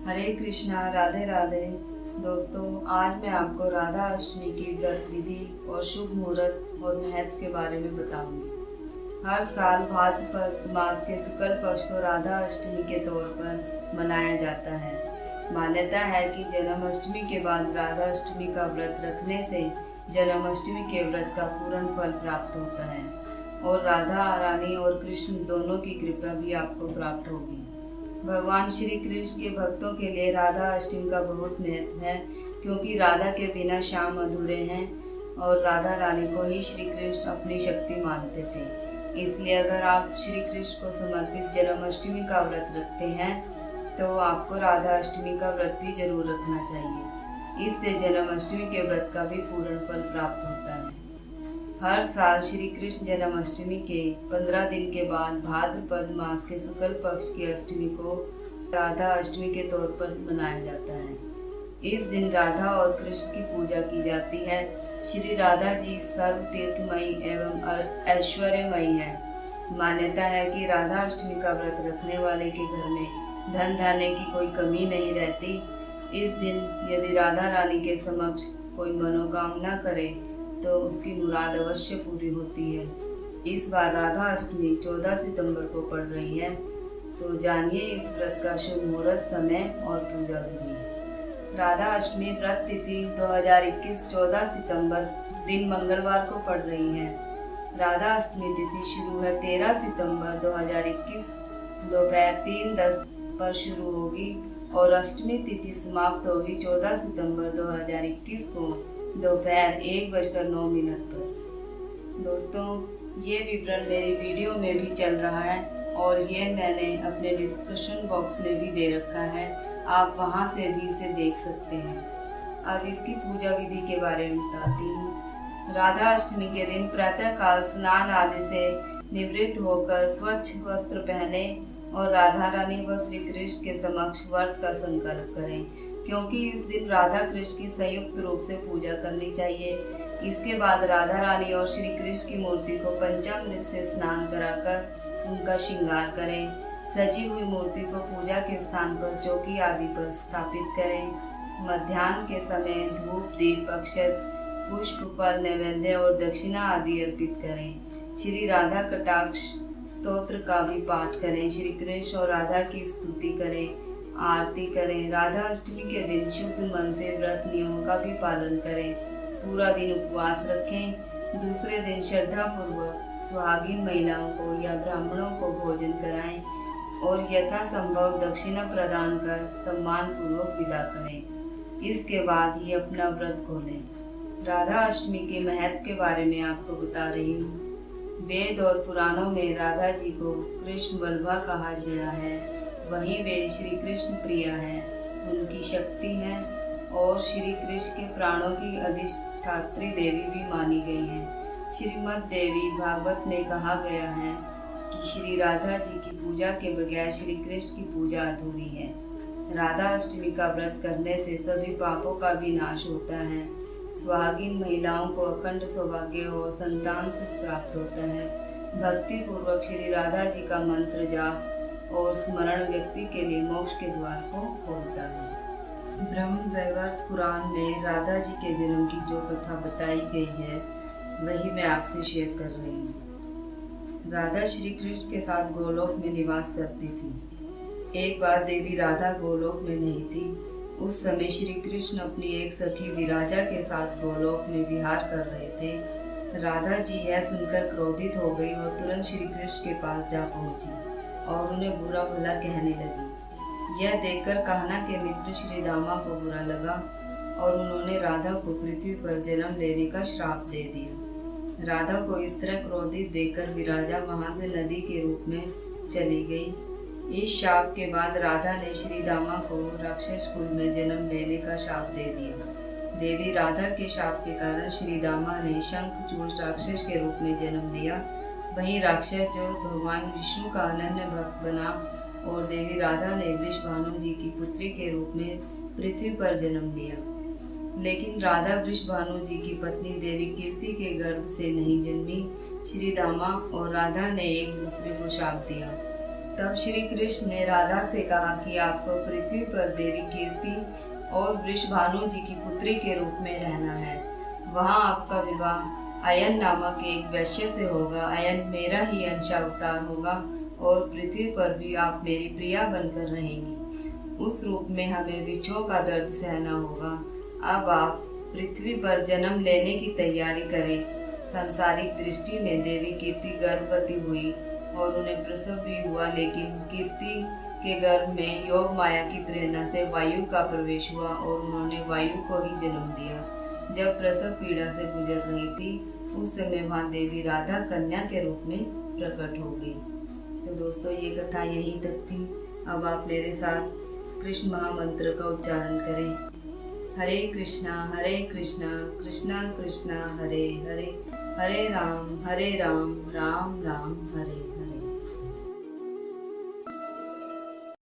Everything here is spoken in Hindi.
हरे कृष्णा, राधे राधे। दोस्तों, आज मैं आपको राधा अष्टमी की व्रत विधि और शुभ मुहूर्त और महत्व के बारे में बताऊंगी। हर साल भाद्रपद मास के शुक्ल पक्ष को राधा अष्टमी के तौर पर मनाया जाता है। मान्यता है कि जन्माष्टमी के बाद राधा अष्टमी का व्रत रखने से जन्माष्टमी के व्रत का पूर्ण फल प्राप्त होता है और राधा रानी और कृष्ण दोनों की कृपा भी आपको प्राप्त होगी। भगवान श्री कृष्ण के भक्तों के लिए राधा अष्टमी का बहुत महत्व है, क्योंकि राधा के बिना श्याम अधूरे हैं और राधा रानी को ही श्री कृष्ण अपनी शक्ति मानते थे। इसलिए अगर आप श्री कृष्ण को समर्पित जन्माष्टमी का व्रत रखते हैं तो आपको राधा अष्टमी का व्रत भी जरूर रखना चाहिए। इससे जन्माष्टमी के व्रत का भी पूर्ण फल प्राप्त होता है। हर साल श्री कृष्ण जन्माष्टमी के 15 दिन के बाद भाद्रपद मास के शुक्ल पक्ष की अष्टमी को राधा अष्टमी के तौर पर मनाया जाता है। इस दिन राधा और कृष्ण की पूजा की जाती है। श्री राधा जी सर्व तीर्थमयी एवं ऐश्वर्यमयी है। मान्यता है कि राधा अष्टमी का व्रत रखने वाले के घर में धन धान्य की कोई कमी नहीं रहती। इस दिन यदि राधा रानी के समक्ष कोई मनोकामना करे तो उसकी मुराद अवश्य पूरी होती है। इस बार राधा अष्टमी 14 सितंबर को पड़ रही है, तो जानिए इस व्रत का शुभ मुहूर्त, समय और पूजा विधि। राधा अष्टमी व्रत तिथि 2021 14 सितंबर दिन मंगलवार को पड़ रही है। राधा अष्टमी तिथि शुरू है 13 सितंबर 2021 दोपहर 3:10 पर शुरू होगी और अष्टमी तिथि समाप्त होगी 14 सितंबर 2021 को दोपहर 1:09 पर। दोस्तों, ये विवरण मेरी वीडियो में भी चल रहा है और ये मैंने अपने डिस्क्रिप्शन बॉक्स में भी दे रखा है, आप वहाँ से भी इसे देख सकते हैं। अब इसकी पूजा विधि के बारे में बताती हूँ। राधा अष्टमी के दिन प्रातःकाल स्नान आदि से निवृत्त होकर स्वच्छ वस्त्र पहने और राधा रानी व श्री कृष्ण के समक्ष व्रत का संकल्प करें, क्योंकि इस दिन राधा कृष्ण की संयुक्त रूप से पूजा करनी चाहिए। इसके बाद राधा रानी और श्री कृष्ण की मूर्ति को पंचामृत से स्नान कराकर उनका श्रृंगार करें। सजी हुई मूर्ति को पूजा के स्थान पर चौकी आदि पर स्थापित करें। मध्याह्न के समय धूप, दीप, अक्षत, पुष्प, फल, नैवेद्य और दक्षिणा आदि अर्पित करें। श्री राधा कटाक्ष स्तोत्र का भी पाठ करें। श्री कृष्ण और राधा की स्तुति करें, आरती करें। राधा अष्टमी के दिन शुद्ध मन से व्रत नियमों का भी पालन करें। पूरा दिन उपवास रखें। दूसरे दिन श्रद्धा पूर्वक सुहागिन महिलाओं को या ब्राह्मणों को भोजन कराएं और यथासंभव दक्षिणा प्रदान कर सम्मान पूर्वक विदा करें। इसके बाद ही अपना व्रत खोलें। राधा अष्टमी के महत्व के बारे में आपको बता रही हूँ। वेद और पुराणों में राधा जी को कृष्ण वल्लभा कहा गया है। वहीं वे श्री कृष्ण प्रिया हैं, उनकी शक्ति हैं और श्री कृष्ण के प्राणों की अधिष्ठात्री देवी भी मानी गई हैं। श्रीमद् देवी भागवत में कहा गया है कि श्री राधा जी की पूजा के बगैर श्री कृष्ण की पूजा अधूरी है। राधा अष्टमी का व्रत करने से सभी पापों का भी नाश होता है। सुहागिन महिलाओं को अखंड सौभाग्य और संतान सुख प्राप्त होता है। भक्ति पूर्वक श्री राधा जी का मंत्र जाप और स्मरण व्यक्ति के लिए मोक्ष के द्वार को खोलता है। ब्रह्म वैवर्त पुराण में राधा जी के जन्म की जो कथा बताई गई है वही मैं आपसे शेयर कर रही हूँ। राधा श्री कृष्ण के साथ गोलोक में निवास करती थी। एक बार देवी राधा गोलोक में नहीं थी। उस समय श्री कृष्ण अपनी एक सखी विराजा के साथ गोलोक में विहार कर रहे थे। राधा जी यह सुनकर क्रोधित हो गई और तुरंत श्री कृष्ण के पास जा पहुंची और उन्हें बुरा भला कहने लगी। यह देखकर कान्हा के मित्र श्री दामा को बुरा लगा और उन्होंने राधा को पृथ्वी पर जन्म लेने का श्राप दे दिया। राधा को इस तरह क्रोधित देखकर विराजा वहां से नदी के रूप में चली गई। इस शाप के बाद राधा ने श्री दामा को राक्षस कुल में जन्म लेने का शाप दे दिया। देवी राधा के शाप के कारण श्री दामा ने शंखचूड़ राक्षस के रूप में जन्म लिया। वहीं राक्षस जो भगवान विष्णु का अनन्य भक्त बना और देवी राधा ने वृषभानु जी की पुत्री के रूप में पृथ्वी पर जन्म लिया। लेकिन राधा वृषभानु जी की पत्नी देवी कीर्ति के गर्भ से नहीं जन्मी। श्री दामा और राधा ने एक दूसरे को शाप दिया। तब श्री कृष्ण ने राधा से कहा कि आपको पृथ्वी पर देवी कीर्ति और वृषभानु जी की पुत्री के रूप में रहना है। वहाँ आपका विवाह अयन नामक एक वैश्य से होगा। अयन मेरा ही अंशावतार होगा और पृथ्वी पर भी आप मेरी प्रिया बनकर रहेंगी। उस रूप में हमें विछोह का दर्द सहना होगा। अब आप पृथ्वी पर जन्म लेने की तैयारी करें। सांसारिक दृष्टि में देवी कीर्ति गर्भवती हुई और उन्हें प्रसव भी हुआ, लेकिन कीर्ति के गर्भ में योग माया की प्रेरणा से वायु का प्रवेश हुआ और उन्होंने वायु को ही जन्म दिया। जब प्रसव पीड़ा से गुजर रही थी उस समय वहाँ देवी राधा कन्या के रूप में प्रकट हो गई। तो दोस्तों ये कथा यहीं तक थी। अब आप मेरे साथ कृष्ण महामंत्र का उच्चारण करें। हरे कृष्णा कृष्णा कृष्णा हरे हरे, हरे राम राम राम हरे